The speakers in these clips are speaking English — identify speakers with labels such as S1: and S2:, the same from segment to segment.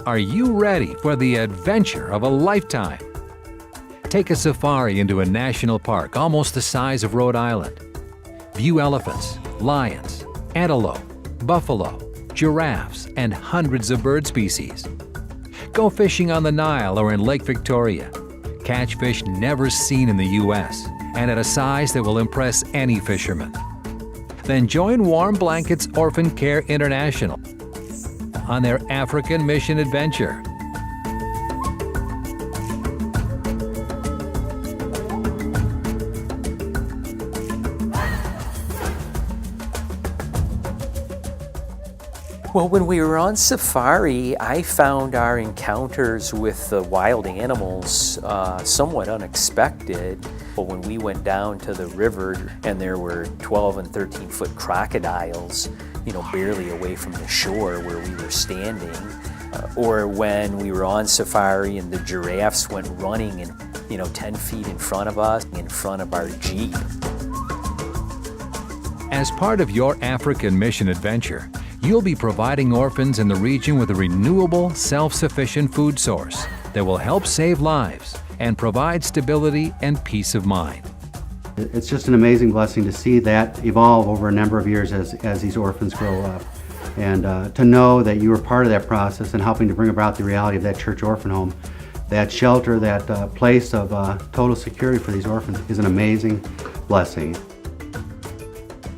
S1: Are you ready for the adventure of a lifetime? Take a safari into a national park almost the size of Rhode Island. View elephants, lions, antelope, buffalo, giraffes, and hundreds of bird species. Go fishing on the Nile or in Lake Victoria. Catch fish never seen in the U.S. and at a size that will impress any fisherman. Then join Warm Blankets Orphan Care International on their African mission adventure.
S2: Well, when we were on safari, I found our encounters with the wild animals somewhat unexpected. But when we went down to the river and there were 12 and 13-foot crocodiles, barely away from the shore where we were standing, or when we were on safari and the giraffes went running and 10 feet in front of us, in front of our Jeep.
S1: As part of your African mission adventure, you'll be providing orphans in the region with a renewable, self-sufficient food source that will help save lives and provide stability and peace of mind.
S3: It's just an amazing blessing to see that evolve over a number of years as these orphans grow up. And to know that you were part of that process and helping to bring about the reality of that church orphan home, that shelter, that place of total security for these orphans is an amazing blessing.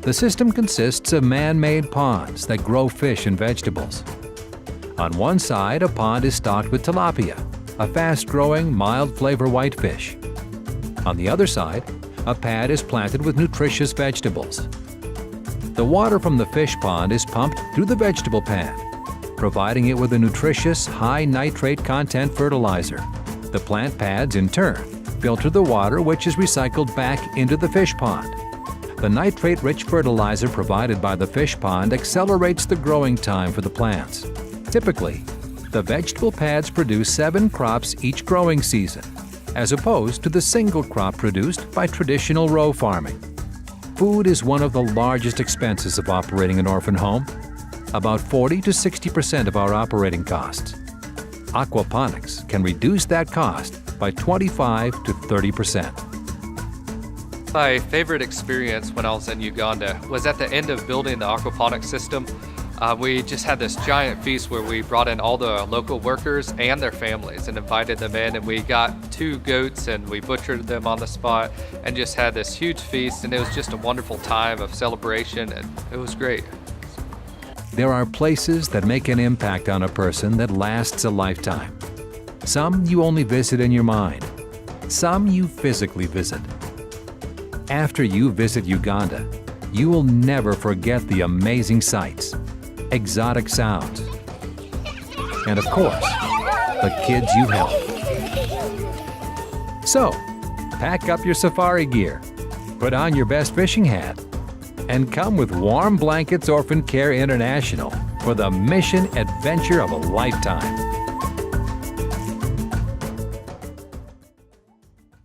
S1: The system consists of man-made ponds that grow fish and vegetables. On one side, a pond is stocked with tilapia, a fast-growing, mild-flavor whitefish. On the other side, a pad is planted with nutritious vegetables. The water from the fish pond is pumped through the vegetable pad, providing it with a nutritious, high nitrate content fertilizer. The plant pads, in turn, filter the water which is recycled back into the fish pond. The nitrate-rich fertilizer provided by the fish pond accelerates the growing time for the plants. Typically, the vegetable pads produce 7 crops each growing season, as opposed to the single crop produced by traditional row farming. Food is one of the largest expenses of operating an orphan home, about 40 to 60% of our operating costs. Aquaponics can reduce that cost by 25 to 30%.
S4: My favorite experience when I was in Uganda was at the end of building the aquaponics system. We just had this giant feast where we brought in all the local workers and their families and invited them in, and we got 2 goats and we butchered them on the spot and just had this huge feast, and it was just a wonderful time of celebration, and it was great.
S1: There are places that make an impact on a person that lasts a lifetime. Some you only visit in your mind. Some you physically visit. After you visit Uganda, you will never forget the amazing sights, exotic sounds, and of course, the kids you help. So, pack up your safari gear, put on your best fishing hat, and come with Warm Blankets Orphan Care International for the mission adventure of a lifetime.